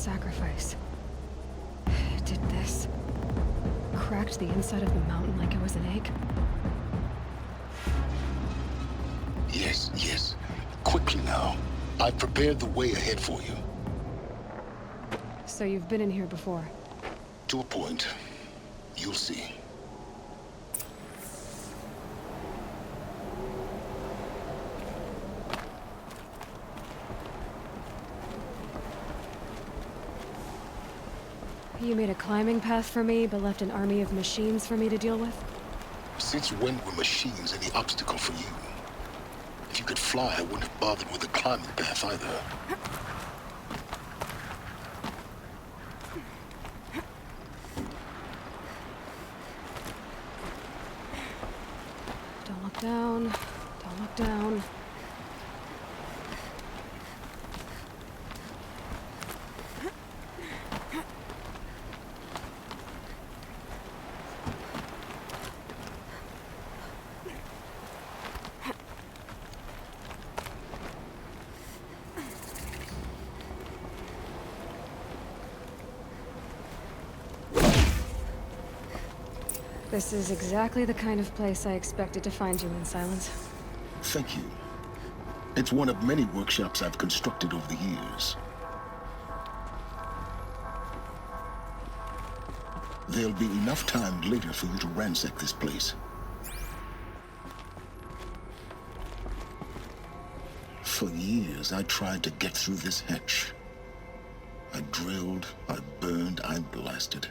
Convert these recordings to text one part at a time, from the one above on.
sacrifice. It did this. Cracked the inside of the mountain like it was an egg. Yes, yes. Quickly now. I've prepared the way ahead for you. So you've been in here before? To a point. You'll see. You made a climbing path for me, but left an army of machines for me to deal with? Since when were machines any obstacle for you? If you could fly, I wouldn't have bothered with a climbing path either. Don't look down. Don't look down. This is exactly the kind of place I expected to find you in, Sylen. Thank you. It's one of many workshops I've constructed over the years. There'll be enough time later for you to ransack this place. For years, I tried to get through this hatch. I drilled, I burned, I blasted.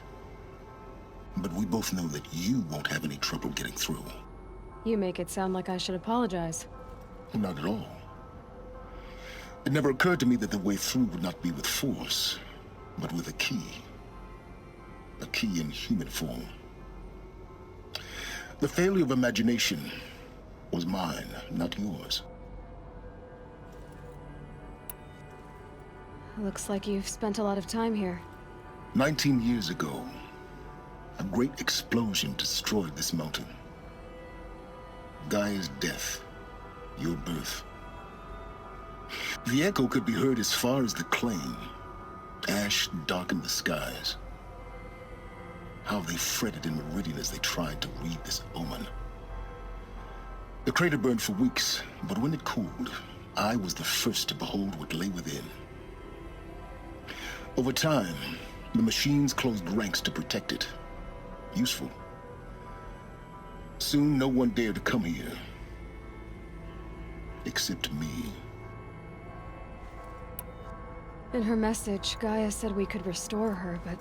But we both know that you won't have any trouble getting through. You make it sound like I should apologize. Not at all. It never occurred to me that the way through would not be with force, but with a key. A key in human form. The failure of imagination was mine, not yours. Looks like you've spent a lot of time here. 19 years ago, a great explosion destroyed this mountain. Gaia's death, your birth. The echo could be heard as far as the claim. Ash darkened the skies. How they fretted in Meridian as they tried to read this omen. The crater burned for weeks, but when it cooled, I was the first to behold what lay within. Over time, the machines closed ranks to protect it. Useful. Soon, no one dared to come here. Except me. In her message, Gaia said we could restore her, but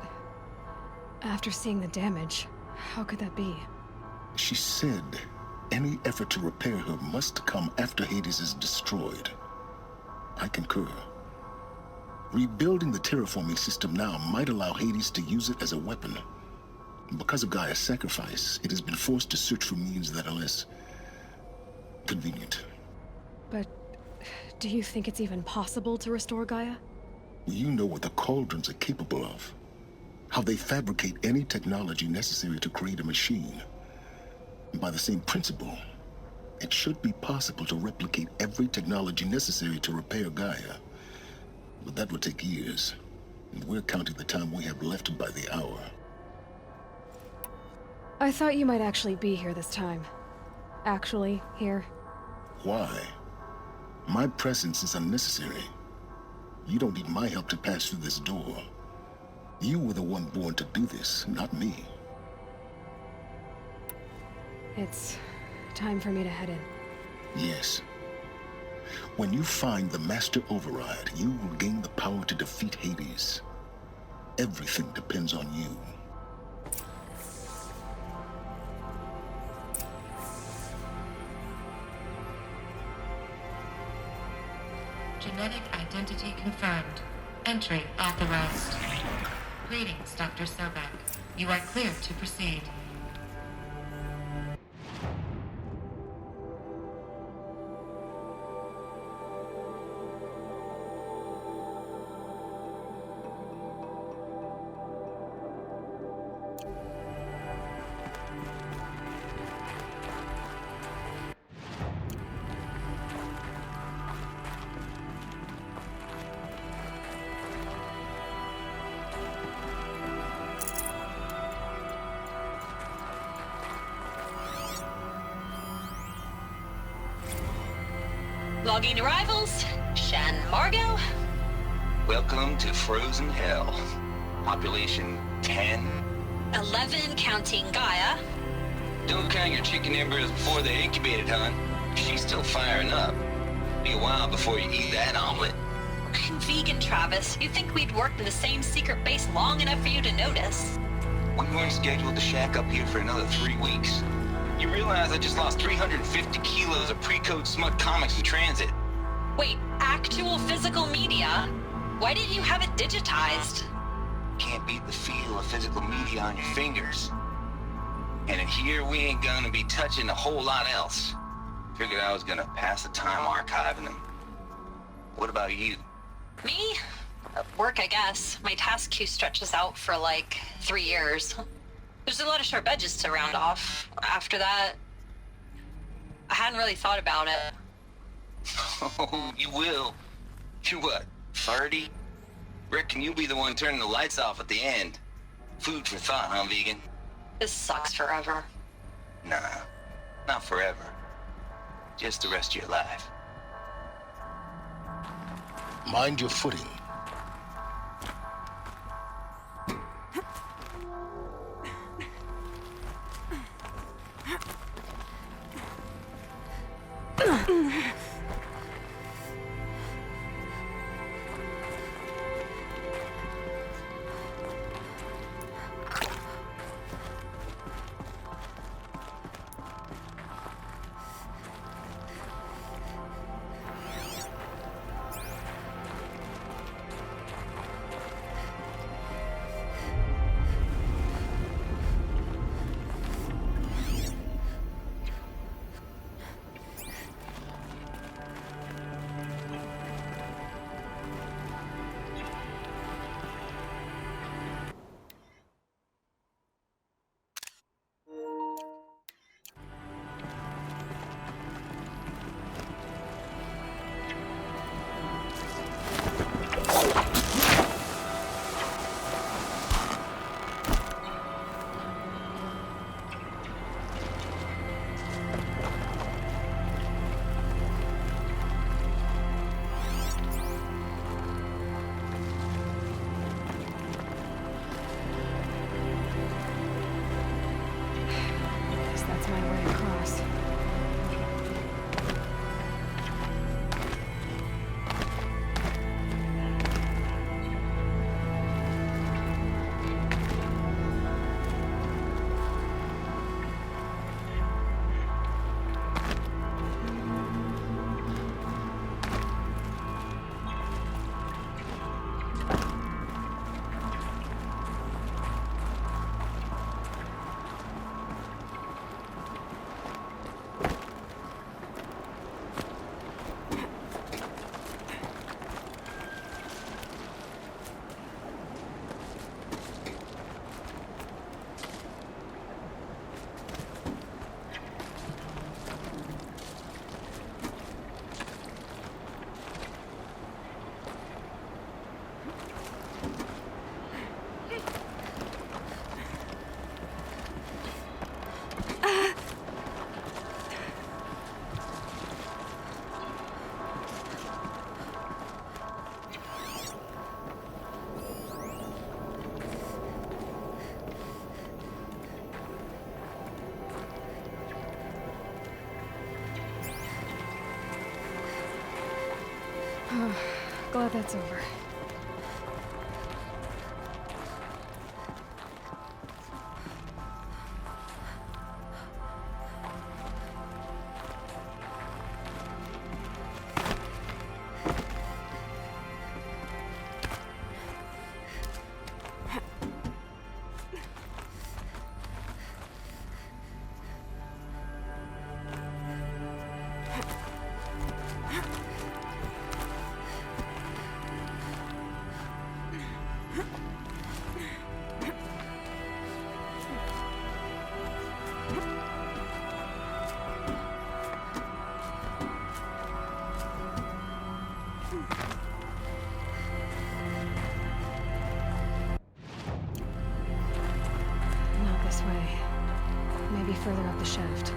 after seeing the damage, how could that be? She said any effort to repair her must come after Hades is destroyed. I concur. Rebuilding the terraforming system now might allow Hades to use it as a weapon. Because of Gaia's sacrifice, it has been forced to search for means that are less convenient. But do you think it's even possible to restore Gaia? You know what the cauldrons are capable of. How they fabricate any technology necessary to create a machine. And by the same principle, it should be possible to replicate every technology necessary to repair Gaia. But that would take years, and we're counting the time we have left by the hour. I thought you might actually be here this time. Actually, here. Why? My presence is unnecessary. You don't need my help to pass through this door. You were the one born to do this, not me. It's time for me to head in. Yes. When you find the Master Override, you will gain the power to defeat Hades. Everything depends on you. Genetic identity confirmed. Entry authorized. Greetings, Dr. Sobek. You are clear to proceed. Logging arrivals. Shan Margot. Welcome to Frozen Hell. Population 10. 11 counting Gaia. Don't count your chicken embers before they're incubated, hon. She's still firing up. Be a while before you eat that omelet. I'm vegan, Travis. You'd think we'd worked in the same secret base long enough for you to notice. We weren't scheduled to shack up here for another 3 weeks. You realize I just lost 350 kilos of pre-code smut comics in transit. Wait, actual physical media? Why didn't you have it digitized? Can't beat the feel of physical media on your fingers. And in here, we ain't gonna be touching a whole lot else. Figured I was gonna pass the time archiving them. What about you? Me? Work, I guess. My task queue stretches out for like 3 years. There's a lot of sharp edges to round off. After that, I hadn't really thought about it. Oh, you will. You're what, 30? Reckon you'll be the one turning the lights off at the end. Food for thought, huh, vegan? This sucks forever. Nah, not forever. Just the rest of your life. Mind your footing. That's my way across. Glad that's over. Maybe further up the shaft.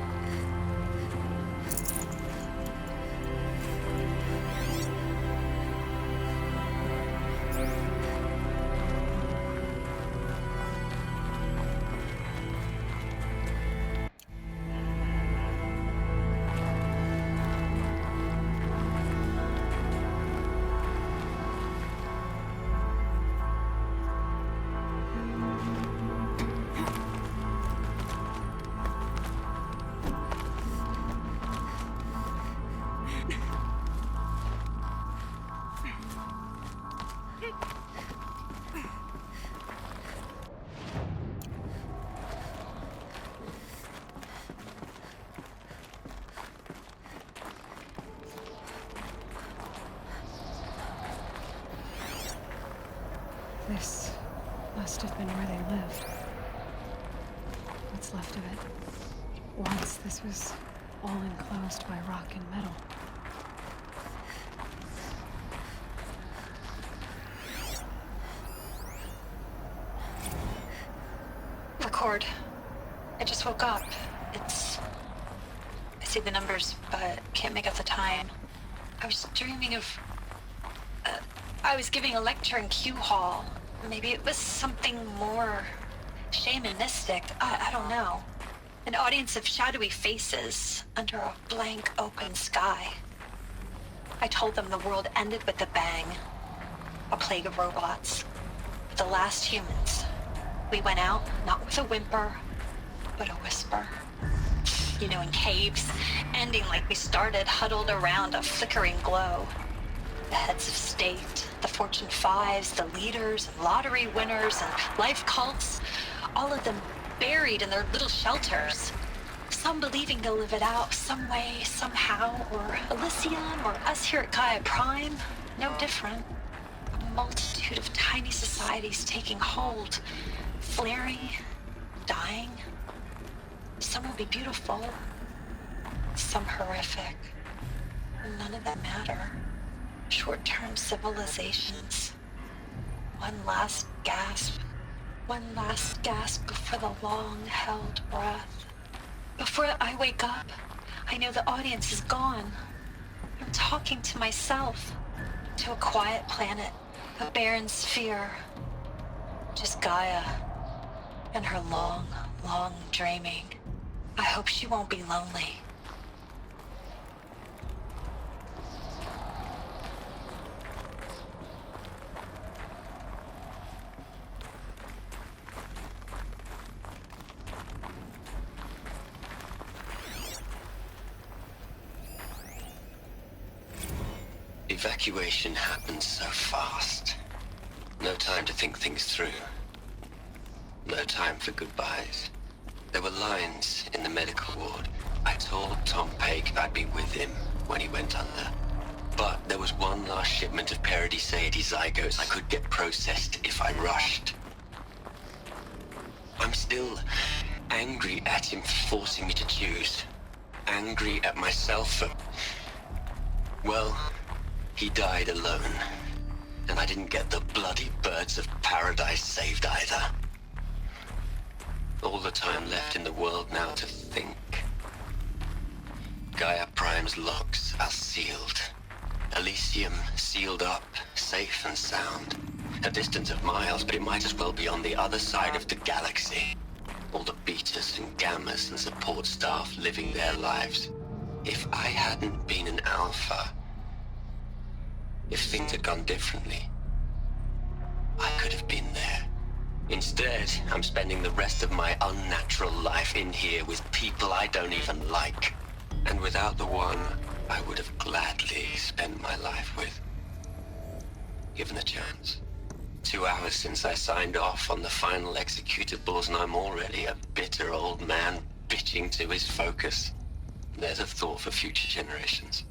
This must have been where they lived. What's left of it. Once this was all enclosed by rock and metal. Record. I just woke up. I see the numbers, but can't make out the time. I was dreaming of... I was giving a lecture in Q Hall. Maybe it was something more shamanistic. I don't know. An audience of shadowy faces under a blank open sky. I told them the world ended with a bang. A plague of robots. The last humans. We went out, not with a whimper, but a whisper. You know, in caves, ending like we started, huddled around a flickering glow. The heads of state, the Fortune 5s, the leaders, and lottery winners, and life cults, all of them buried in their little shelters. Some believing they'll live it out some way, somehow, or Elysium, or us here at GAIA Prime, no different. A multitude of tiny societies taking hold, flaring, dying. Some will be beautiful, some horrific. None of them matter. Short-term civilizations. One last gasp. One last gasp before the long-held breath. Before I wake up, I know the audience is gone. I'm talking to myself. To a quiet planet. A barren sphere. Just Gaia. And her long, long dreaming. I hope she won't be lonely. Evacuation happened so fast. No time to think things through. No time for goodbyes. There were lines in the medical ward. I told Tom Pake I'd be with him when he went under. But there was one last shipment of Paradiseidae zygotes I could get processed if I rushed. I'm still angry at him for forcing me to choose. Angry at myself for... Well, he died alone. And I didn't get the bloody birds of paradise saved either. All the time left in the world now to think. GAIA Prime's locks are sealed. Elysium sealed up, safe and sound. A distance of miles, but it might as well be on the other side of the galaxy. All the betas and gammas and support staff living their lives. If I hadn't been an alpha, if things had gone differently, I could have been there. Instead, I'm spending the rest of my unnatural life in here with people I don't even like. And without the one I would have gladly spent my life with. Given a chance. 2 hours since I signed off on the final executables and I'm already a bitter old man bitching to his focus. There's a thought for future generations.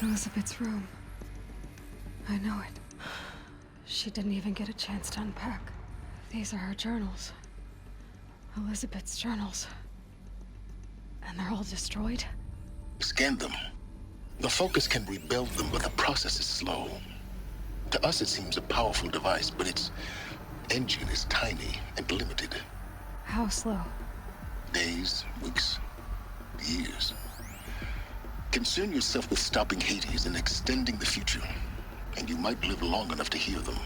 Elisabet's room. I know it. She didn't even get a chance to unpack. These are her journals. Elisabet's journals. And they're all destroyed? Scan them. The Focus can rebuild them, but the process is slow. To us, it seems a powerful device, but its engine is tiny and limited. How slow? Days, weeks, years. Concern yourself with stopping Hades and extending the future, and you might live long enough to hear them.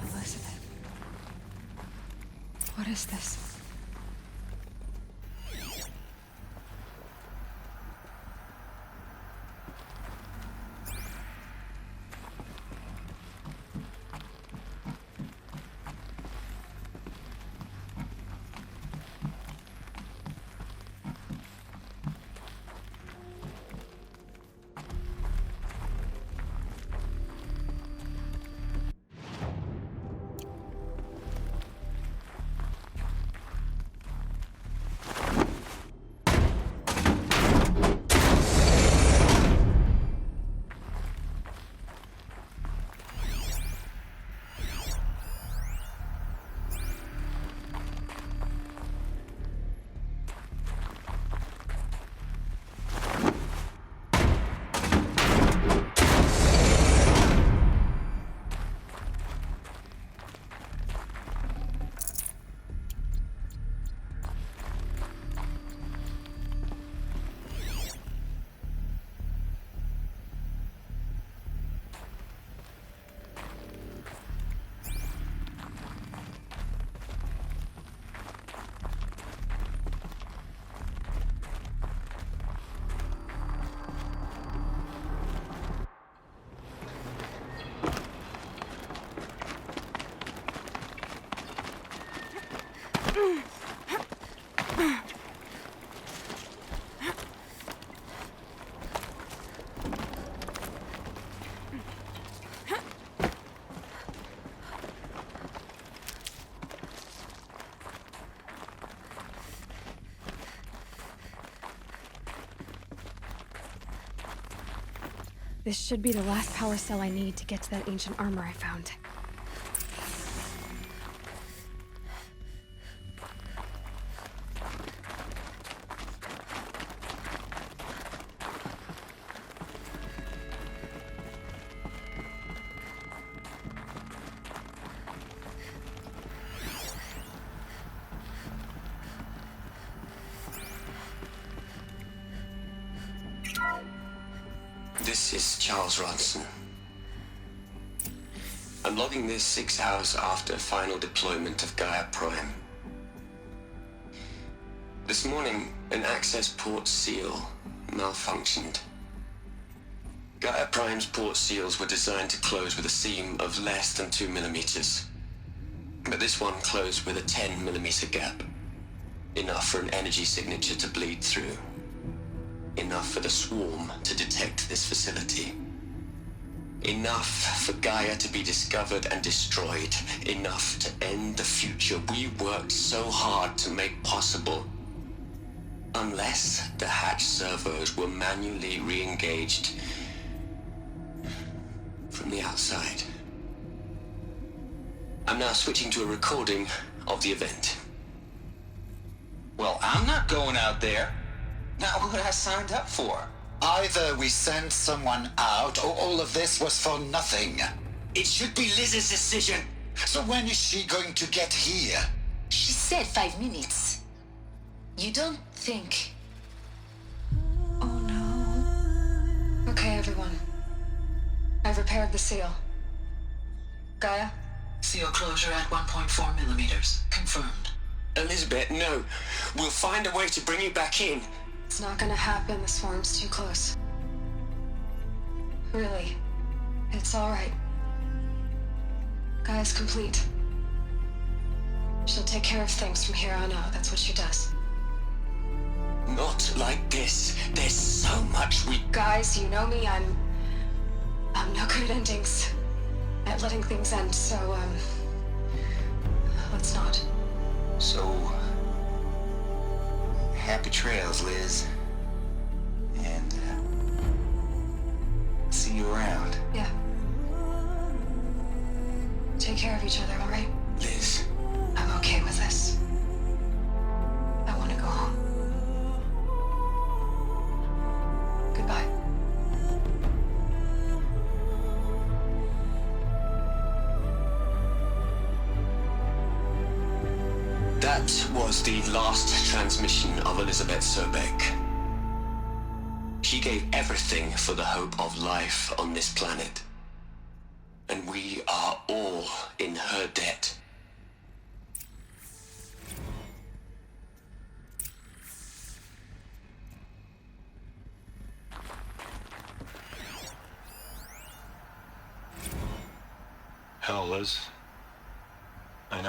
Elisabet. What is this? This should be the last power cell I need to get to that ancient armor I found. This is Charles Ronson. I'm logging this 6 hours after final deployment of GAIA Prime. This morning, an access port seal malfunctioned. GAIA Prime's port seals were designed to close with a seam of less than 2 millimeters. But this one closed with a 10 millimeter gap. Enough for an energy signature to bleed through. Enough for the swarm to detect this facility. Enough for Gaia to be discovered and destroyed. Enough to end the future we worked so hard to make possible. Unless the hatch servos were manually re-engaged from the outside. I'm now switching to a recording of the event. Well, I'm not going out there. Not what I signed up for. Either we send someone out, or all of this was for nothing. It should be Liz's decision. So when is she going to get here? She said 5 minutes. You don't think... Oh no. Okay, everyone. I've repaired the seal. Gaia? Seal closure at 1.4 millimeters. Confirmed. Elisabet, no. We'll find a way to bring you back in. It's not gonna happen. The swarm's too close. Really. It's alright. Gaia's complete. She'll take care of things from here on out. That's what she does. Not like this. There's so much we... Guys, you know me. I'm no good at endings. letting things end, so, let's not. So, happy trails, Liz. And, see you around. Yeah. Take care of each other, all right? Liz. I'm okay with this. I want to go home. Goodbye. That was the last transmission of Elisabet Sobeck. She gave everything for the hope of life on this planet. And we are all in her debt. Hell, Liz. I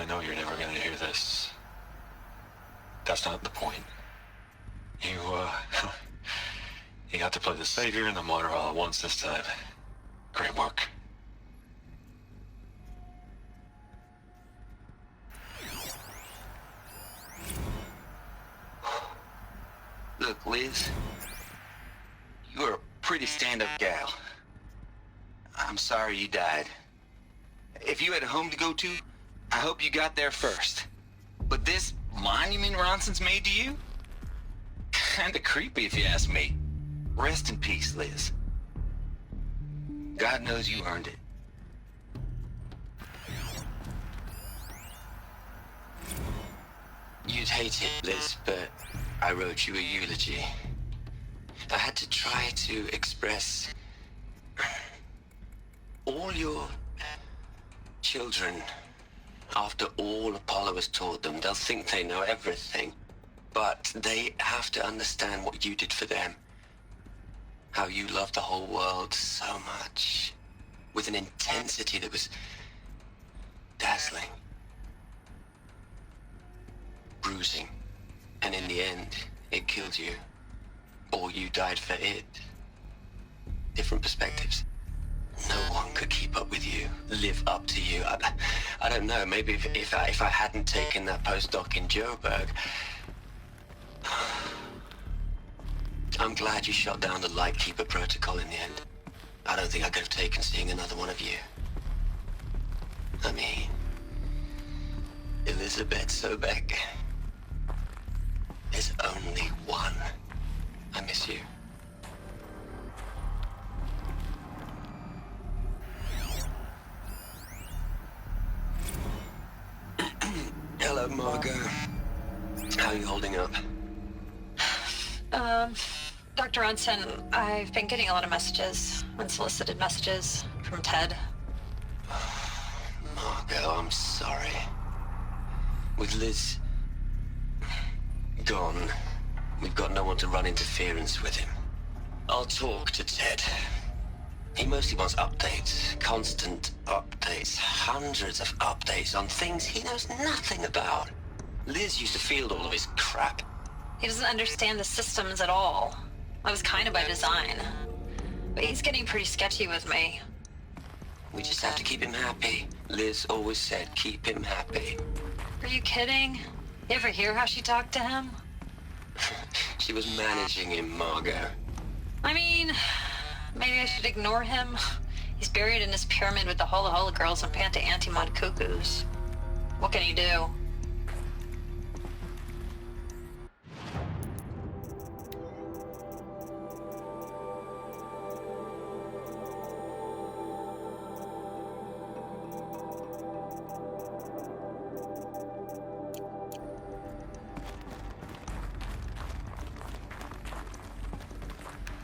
know you're never gonna hear this. That's not the point. You got to play the savior and the martyr all at once this time. Great work. Look, Liz. You're a pretty stand-up gal. I'm sorry you died. If you had a home to go to, I hope you got there first. But this monument Ronson's made to you? Kinda creepy if you ask me. Rest in peace, Liz. God knows you earned it. You'd hate it, Liz, but I wrote you a eulogy. I had to try to express all your children. After all Apollo has taught them, they'll think they know everything. But they have to understand what you did for them. How you loved the whole world so much. With an intensity that was dazzling. Bruising. And in the end, it killed you. Or you died for it. Different perspectives. No one could keep up with you, live up to you. I don't know, maybe if I hadn't taken that postdoc in Joburg. I'm glad you shot down the Lightkeeper protocol in the end. I don't think I could have taken seeing another one of you. I mean, Elisabet Sobeck. There's only one. I miss you. Hello, Margot. How are you holding up? Dr. Ronson, I've been getting a lot of messages, unsolicited messages from Ted. Margot, I'm sorry. With Liz gone, we've got no one to run interference with him. I'll talk to Ted. He mostly wants updates, constant updates, hundreds of updates on things he knows nothing about. Liz used to field all of his crap. He doesn't understand the systems at all. That was kind of by design. But he's getting pretty sketchy with me. We just have to keep him happy. Liz always said, keep him happy. Are you kidding? You ever hear how she talked to him? She was managing him, Margot. I mean, maybe I should ignore him. He's buried in his pyramid with the Hola Hola girls and Panta Antimod cuckoos. What can you do?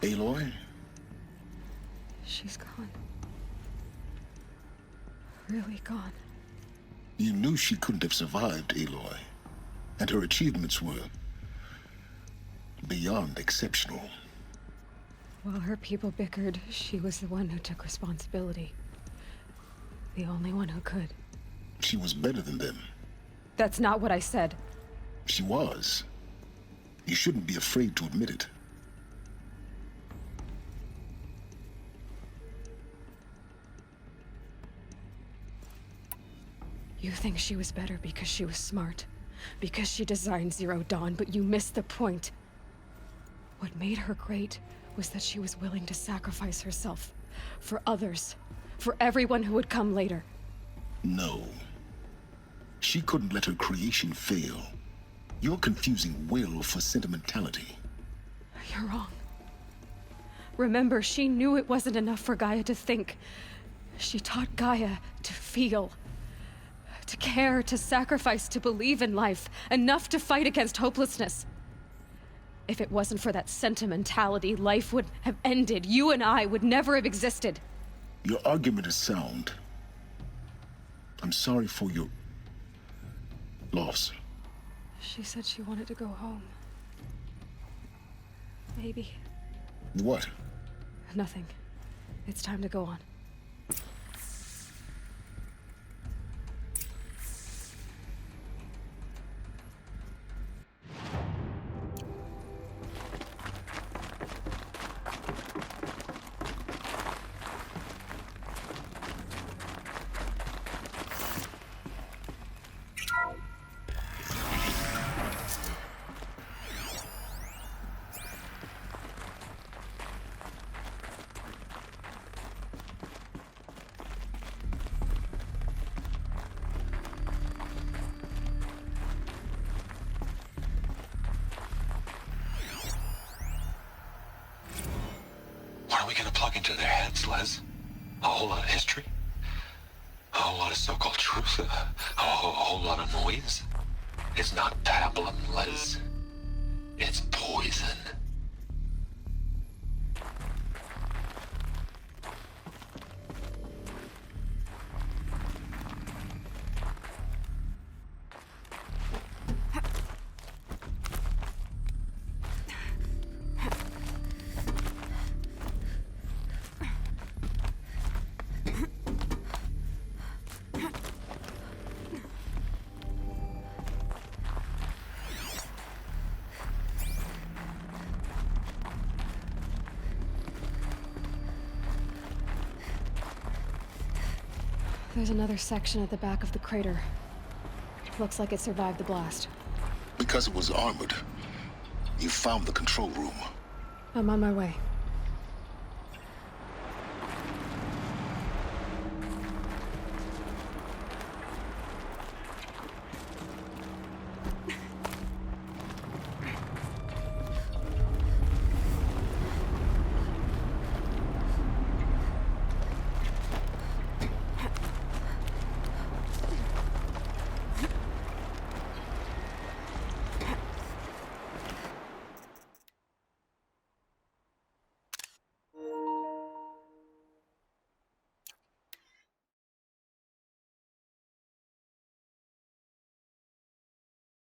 Aloy? She's gone. Really gone. You knew she couldn't have survived, Aloy. And her achievements were beyond exceptional. While her people bickered, she was the one who took responsibility. The only one who could. She was better than them. That's not what I said. She was. You shouldn't be afraid to admit it. You think she was better because she was smart, because she designed Zero Dawn, but you missed the point. What made her great was that she was willing to sacrifice herself for others, for everyone who would come later. No. She couldn't let her creation fail. You're confusing will for sentimentality. You're wrong. Remember, she knew it wasn't enough for Gaia to think. She taught Gaia to feel. To care, to sacrifice, to believe in life. Enough to fight against hopelessness. If it wasn't for that sentimentality, life would have ended. You and I would never have existed. Your argument is sound. I'm sorry for your loss. She said she wanted to go home. Maybe. What? Nothing. It's time to go on. What are we gonna plug into their heads, Les? A whole lot of history? A whole lot of so-called truth? A whole lot of noise? It's not pablum, Les. It's poison. There's another section at the back of the crater. Looks like it survived the blast. Because it was armored. You found the control room. I'm on my way.